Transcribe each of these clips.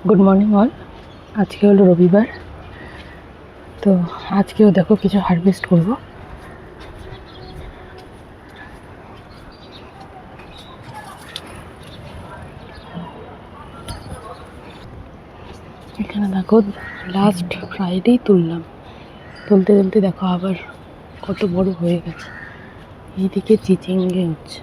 Good morning all. আজকে হলো রবিবার, তো আজকেও দেখো কিছু হারভেস্ট করব। এখানে দেখো লাস্ট ফ্রাইডেই তুললাম, তুলতে তুলতে দেখো আবার কত বড় হয়ে গেছে। এইদিকে চিচিঙ্গে হচ্ছে।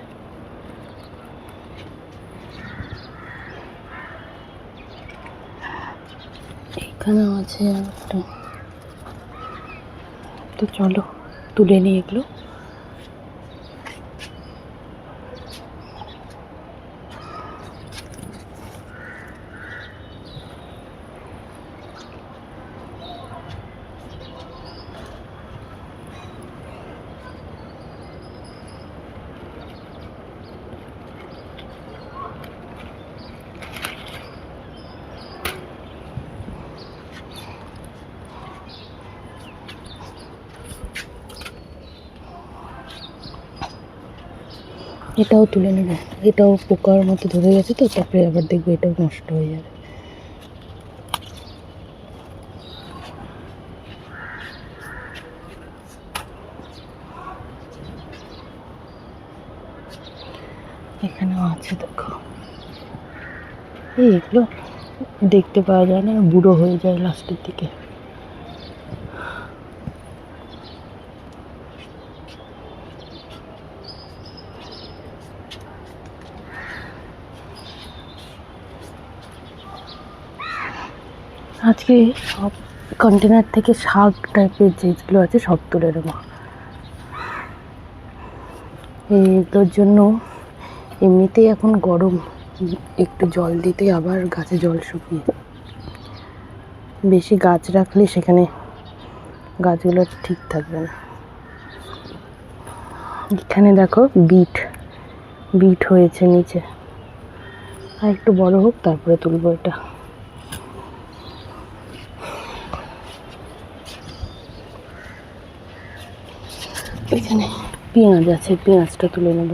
এখানেও আছে একটা, তো চলো তুলে নিই এগুলো। এটাও তুলে নেব, এটাও পোকার মতো ধরে গেছে, তো তারপরে আবার দেখবো এটাও নষ্ট হয়ে যাবে। এখানেও আছে দেখো, এগুলো দেখতে পাওয়া যায় না, বুড়ো হয়ে যায় লাস্টের দিকে। আজকে সব কন্টেনার থেকে শাক টাইপের যেগুলো আছে সব তুলে নেবো। এইগুলোর জন্য এমনিতেই এখন গরম, একটু জল দিতে আবার গাছে জল শুকিয়ে, বেশি গাছ রাখলে সেখানে গাছগুলো ঠিক থাকবে না। এখানে দেখো বিট বিট হয়েছে নিচে, আর একটু বড় হোক তারপরে তুলবো এটা। এখানে পেঁয়াজ আছে, পেঁয়াজটা তুলে নেব।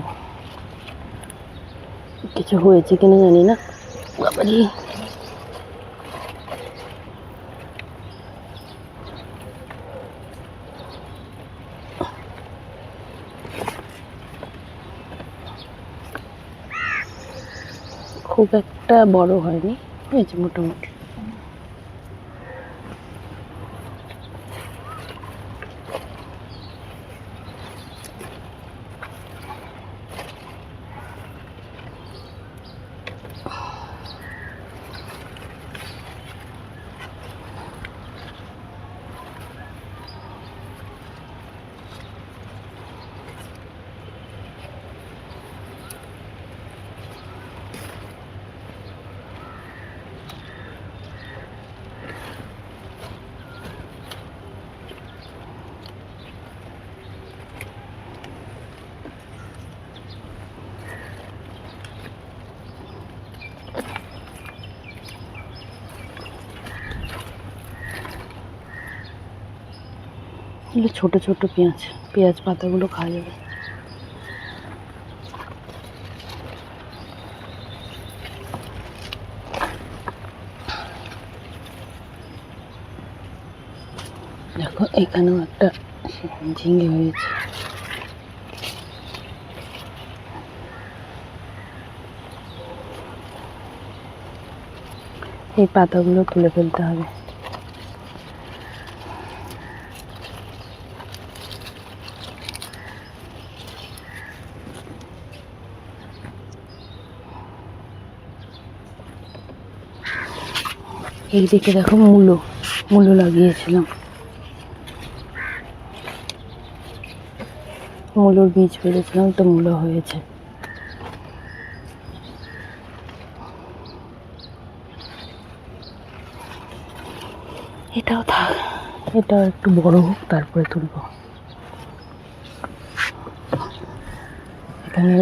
কিছু হয়েছে কিনা জানি না, বাবারি খুব একটা বড় হয়নি, হয়েছে মোটামুটি। এগুলো ছোট ছোট পেঁয়াজ, পেঁয়াজ পাতাগুলো খাওয়া যাবে। দেখো এখানেও একটা ঝিঙে হয়েছে। এই পাতাগুলো তুলে ফেলতে হবে। এইদিকে দেখো মূলো লাগিয়েছিলাম, মূলোর বীজ ফেলেছিলাম, তো মূলো হয়েছে। এটাও থাক, এটাও একটু বড় হোক তারপরে তুলবো। এখানে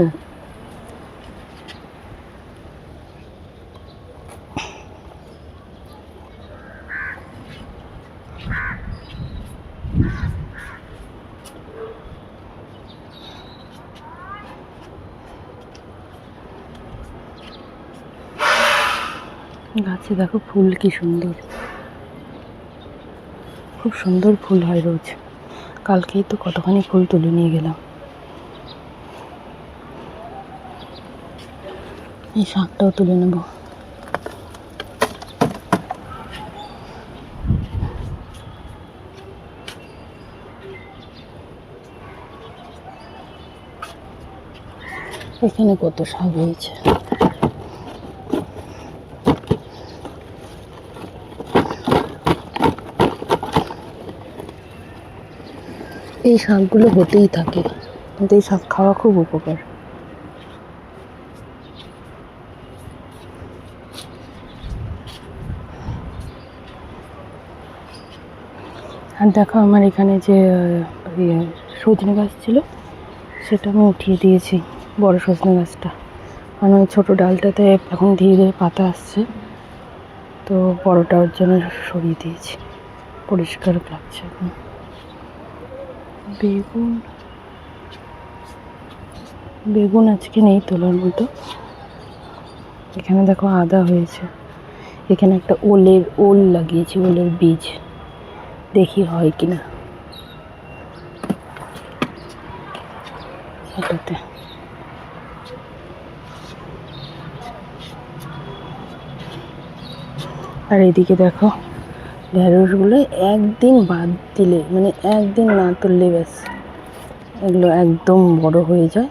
গাছে দেখো ফুল কি সুন্দর, খুব সুন্দর ফুল হয় রোজ। কালকেই তো কতখানি ফুল তুলে নিয়ে গেলাম। এই শাকটাও তুলে নেব। এখানে কত শাক হয়েছে। এই শাকগুলো হতেই থাকে, কিন্তু এই শাক খাওয়া খুব উপকার। আর দেখো আমার এখানে যে সজনে গাছ ছিল, সেটা আমি উঠিয়ে দিয়েছি, বড় সজনে গাছটা। কারণ ওই ছোটো ডালটাতে এখন ধীরে ধীরে পাতা আসছে, তো বড়টা ওর জন্য সরিয়ে দিয়েছি। পরিষ্কার লাগছে এখন। বেগুন আজকে নেই তোলার মতো। এখানে দেখো আদা হয়েছে। এখানে একটা ওল লাগিয়েছি, ওলের বীজ, দেখি হয় কিনা এটাতে। আর এদিকে দেখো ঢেঁড়সগুলো একদিন বাদ দিলে, মানে একদিন না তুললে ব্যাস এগুলো একদম বড় হয়ে যায়।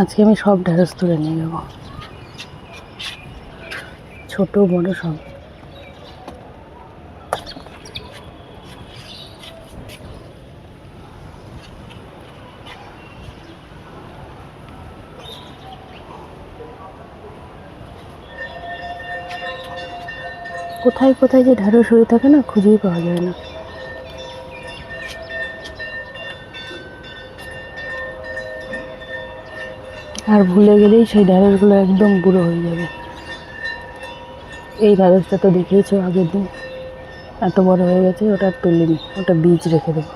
আজকে আমি সব ঢেঁড়স তুলে নিয়ে যাব, ছোট বড় সব। কোথায় কোথায় যে ঢেঁড়স হয়ে থাকে না, খুঁজেই পাওয়া যায় না। আর ভুলে গেলেই সেই ঢেঁড়সগুলো একদম বুড়ো হয়ে যাবে। এই ঢেঁড়সটা তো দেখিয়েছো আগের দিন, এত বড় হয়ে গেছে, ওটা তুলিনি, ওটা বীজ রেখে দেবো।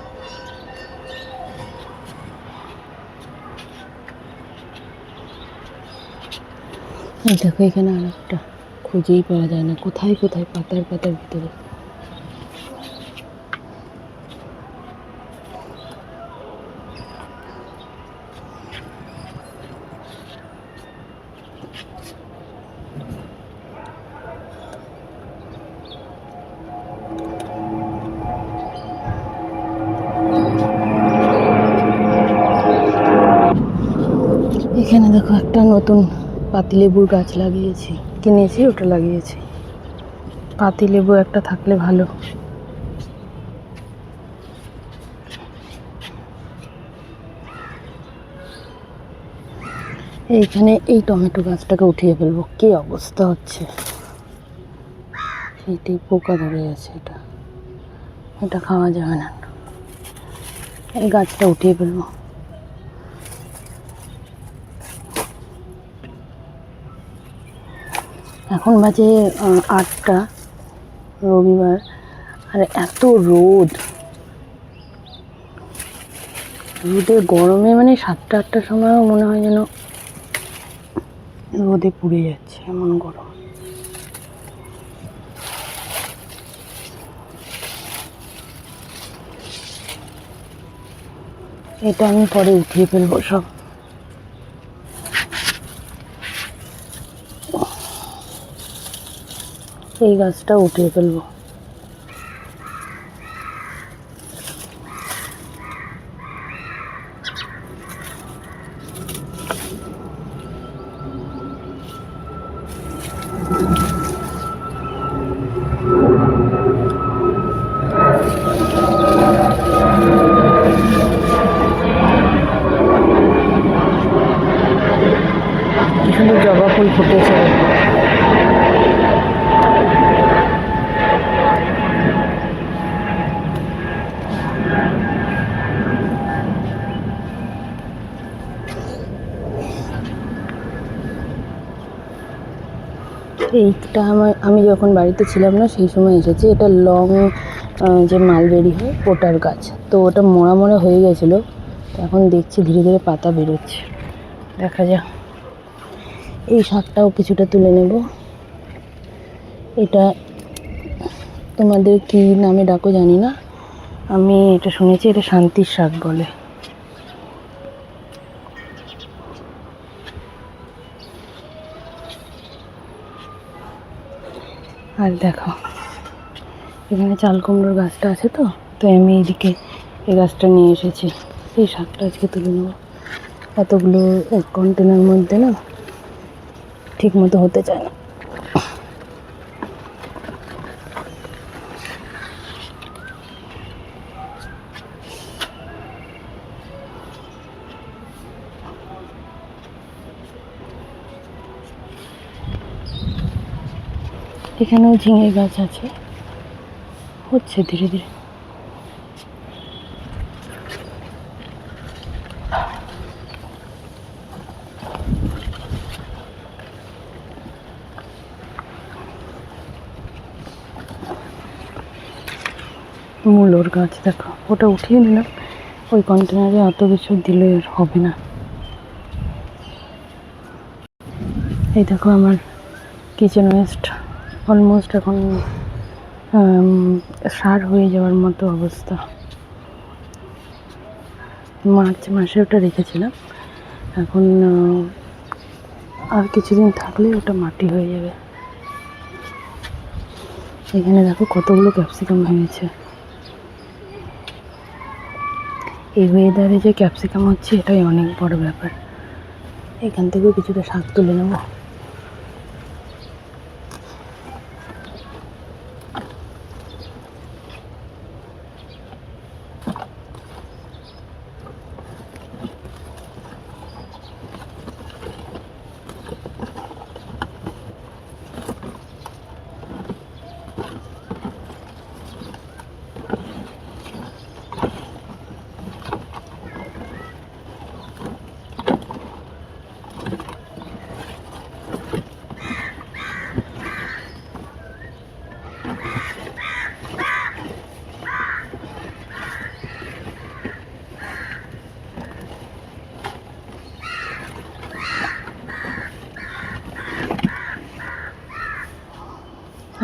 এই দেখো এখানে আর একটা, খুঁজেই পাওয়া যায় না, কোথায় কোথায় পাতার পাতার ভিতরে। এখানে দেখো একটা নতুন পাতিলেবুর গাছ লাগিয়েছি, কিনেছি, ওটা লাগিয়েছি। পাতিলেবু একটা থাকলে ভালো। এইখানে এই টমেটো গাছটাকে উঠিয়ে ফেলবো, কি অবস্থা হচ্ছে। এইটাই পোকা ধরে গেছে, এটা খাওয়া যাবে না। এই গাছটা উঠিয়ে ফেলবো। এখন বাজে 8টা, রবিবার, আর এত রোদে গরমে, মানে 7টা-8টার সময়ও মনে হয় যেন রোদে পুড়ে যাচ্ছে, এমন গরম। এটা আমি পরে উঠিয়ে ফেলবো সব। এই গাছটা উঠিয়ে ফেলবো। ফুটেছে। এইটা আমি যখন বাড়িতে ছিলাম না সেই সময় এসেছি। এটা লং যে মালবেরি হয় ওটার গাছ, তো ওটা মরা মরা হয়ে গেছিলো। এখন দেখছি ধীরে ধীরে পাতা বেরোচ্ছে, দেখা যাক। এই শাকটাও কিছুটা তুলে নেব। এটা তোমাদের কি নামে ডাকো জানি না, আমি এটা শুনেছি এটা শান্তির শাক বলে। আর দেখো এখানে চাল কুমড়োর গাছটা আছে, তো আমি এইদিকে এই গাছটা নিয়ে এসেছি। এই শাকটা আজকে তুলে নেব। এতগুলো এক কন্টেনার মধ্যে না ঠিক মতো হতে চায় না। এখানেও ঝিঙে গাছ আছে, হচ্ছে ধীরে ধীরে। মূলোর গাছ দেখো, ওটা উঠিয়ে নিলাম। ওই কন্টেনারে অত কিছু দিলে হবে না। এই দেখো আমার কিচেন ওয়েস্ট অলমোস্ট এখন সার হয়ে যাওয়ার মতো অবস্থা। মার্চ মাসে ওটা রেখেছিলাম, এখন আর কিছুদিন থাকলে ওটা মাটি হয়ে যাবে। এখানে দেখো কতগুলো ক্যাপসিকাম হয়েছে। এই ওয়েদারে যে ক্যাপসিকাম হচ্ছে এটাই অনেক বড় ব্যাপার। এখান থেকেও কিছুটা শাক তুলে নেব।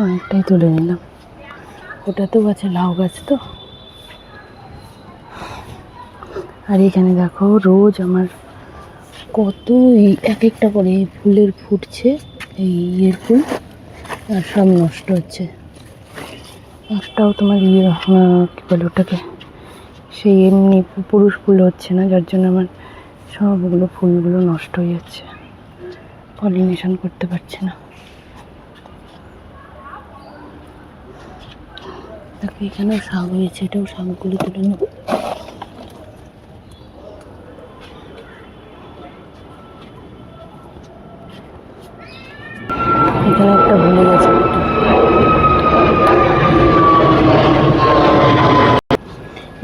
অনেকটাই তুলে নিলাম। ওটাতেও আছে লাউ গাছ তো। আর এখানে দেখো রোজ আমার কত এক একটা করে ফুলের ফুটছে, এই ইয়ের ফুল, আর সব নষ্ট হচ্ছে। একটাও তোমার ইয়ে কী বলে ওটাকে, সেই এমনি পুরুষ ফুল হচ্ছে না, যার জন্য আমার সবগুলো ফুলগুলো নষ্ট হয়ে যাচ্ছে, পলিনেশন করতে পারছে না। দেখো এখানেও শাক হয়েছে, এটাও শাকগুলো তুলে নেব। এখানে একটা ভুলে গেছে।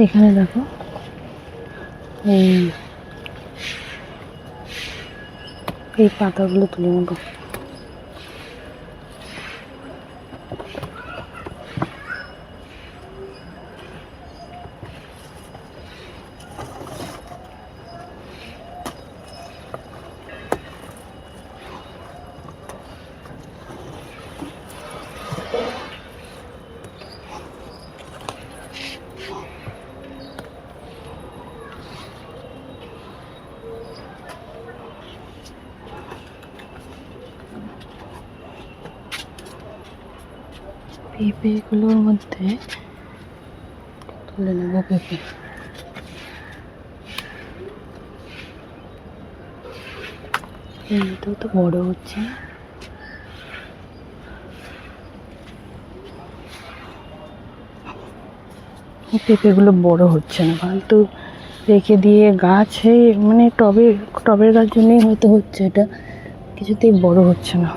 এখানে দেখো এই পাতাগুলো তুলে নেব। পেঁপেগুলোর মধ্যে তুলে নেব পেঁপে। এমনিতেও তো বড় হচ্ছে। পেঁপেগুলো বড় হচ্ছে না, ফালতু রেখে দিয়ে গাছে মানে টবের গাছ জন্যই হয়তো হচ্ছে এটা, কিছুতেই বড় হচ্ছে না।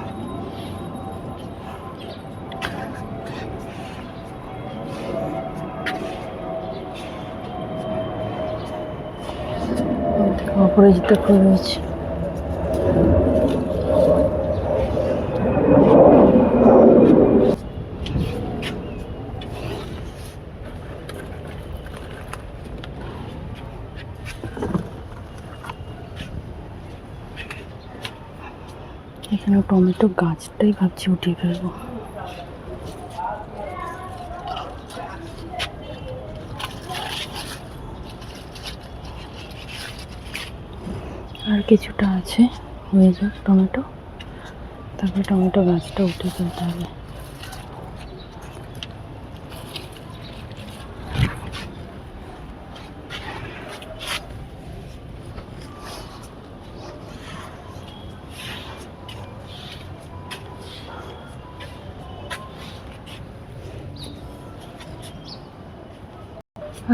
অপরাজিতা ফুল রয়েছে। এখানে টমেটো গাছটাই ভাবছি উঠিয়ে ফেলবো। আর কিছুটা আছে, হয়ে যাক টমেটো, তারপরে টমেটো গাছটা উঠিয়ে ফেলতে হবে।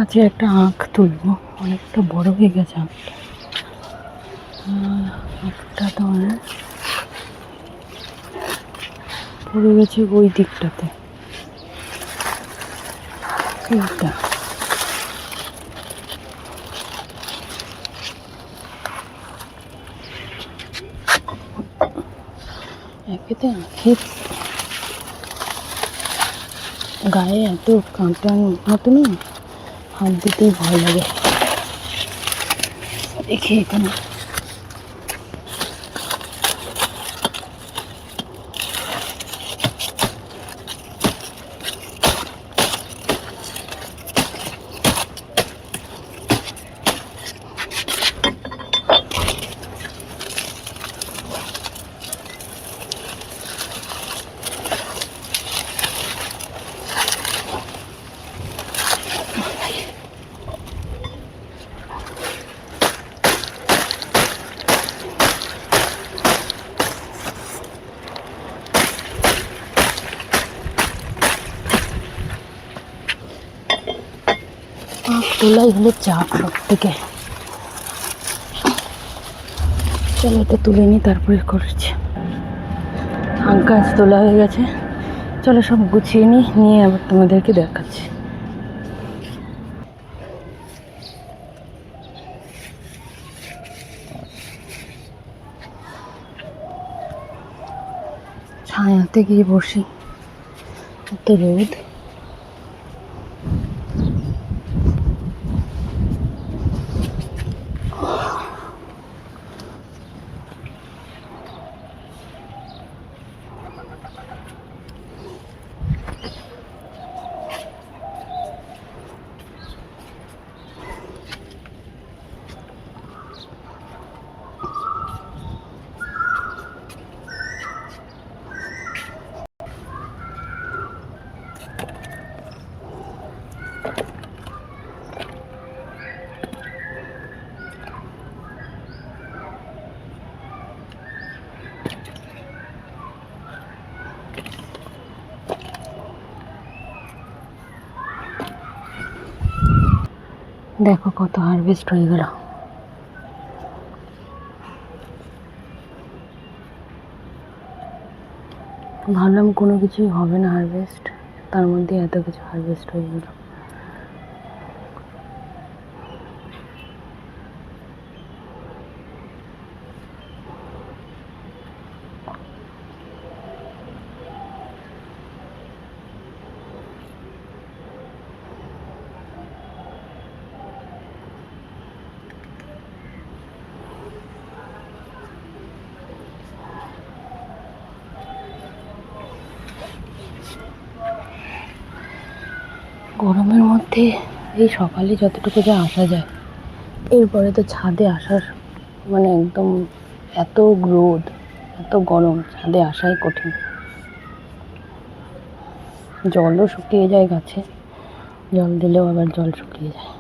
আজকে একটা আখ তুলবো, অনেকটা বড় হয়ে গেছে আখটা। আখটা তো পড়ে গেছে ওই দিকটাতে, এইটা একেতে আখের গায়ে এত কাঁটার মতো না, হাত দিতেই ভয় লাগে। দেখি এখানে আখ তোলাই হলে চাপ সব থেকে। চলো এটা তুলে নিই, তারপরে করছি। আখ গাছ তোলা হয়ে গেছে, চলো সব গুছিয়ে নিয়ে আবার তোমাদেরকে দেখাচ্ছি। ছায়াতে গিয়ে বসি, এত রোদ। দেখো কত হারভেস্ট হয়ে গেল। ভাবলাম কোনো কিছুই হবে না হারভেস্ট, তার মধ্যে এত কিছু হারভেস্ট হয়ে গেল। গরমের মধ্যে এই সকালে যতটুকু যা আসা যায়, এরপরে তো ছাদে আসার মানে একদম এত রোদ, এত গরম, ছাদে আসাই কঠিন। জলও শুকিয়ে যায় গাছে, জল দিলেও আবার জল শুকিয়ে যায়।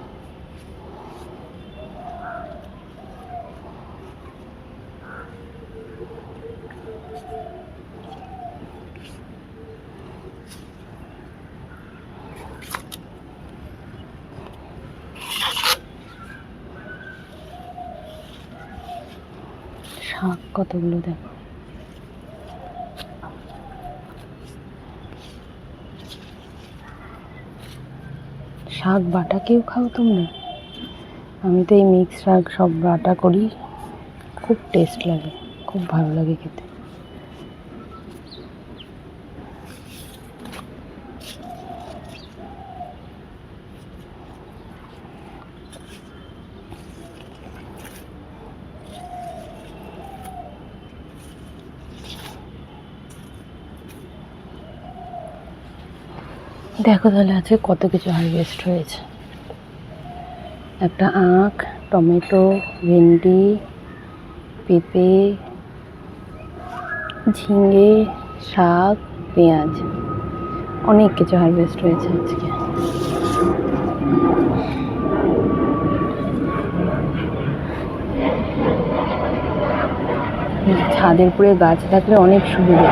শাক কতগুলো দেখো। শাক বাটা কেউ খাও তোমরা? আমি তো এই মিক্স শাক সব বাটা করি, খুব টেস্ট লাগে, খুব ভালো লাগে খেতে। দেখো তাহলে আজকে কত কিছু হারভেস্ট হয়েছে। একটা আখ, টমেটো, ভেন্ডি, পেঁপে, ঝিঙে, শাক, পেঁয়াজ, অনেক কিছু হারভেস্ট হয়েছে আজকে। ছাদের উপরে গাছ থাকলে অনেক সুবিধা।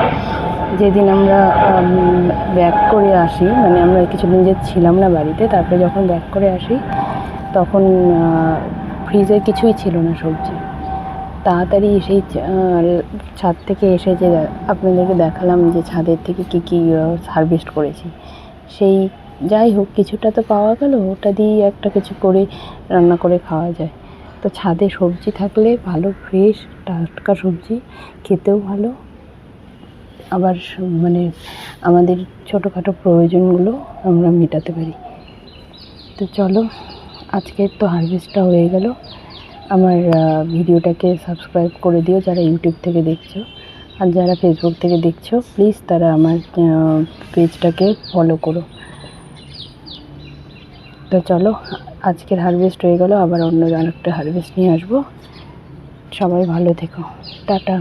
যেদিন আমরা ব্যাক করে আসি, মানে আমরা কিছুদিন যে ছিলাম না বাড়িতে, তারপরে যখন ব্যাক করে আসি তখন ফ্রিজে কিছুই ছিল না সবজি। তাড়াতাড়ি সেই ছাদ থেকে এসে যে আপনাদেরকে দেখালাম যে ছাদের থেকে কী কী হারভেস্ট করেছি, সেই যাই হোক কিছুটা তো পাওয়া গেল, ওটা দিয়েই একটা কিছু করে রান্না করে খাওয়া যায়। তো ছাদে সবজি থাকলে ভালো, ফ্রেশ টাটকা সবজি, খেতেও ভালো, আবার মানে আমাদের ছোটোখাটো প্রয়োজনগুলো আমরা মেটাতে পারি। তো চলো, আজকের তো হারভেস্টটা হয়ে গেল। আমার ভিডিওটাকে সাবস্ক্রাইব করে দিও যারা ইউটিউব থেকে দেখছো, আর যারা ফেসবুক থেকে দেখছো প্লিজ তারা আমার পেজটাকে ফলো করো। তো চলো, আজকের হারভেস্ট হয়ে গেল, আবার অন্য আরেকটা হারভেস্ট নিয়ে আসবো। সবাই ভালো থেকো, টাটা।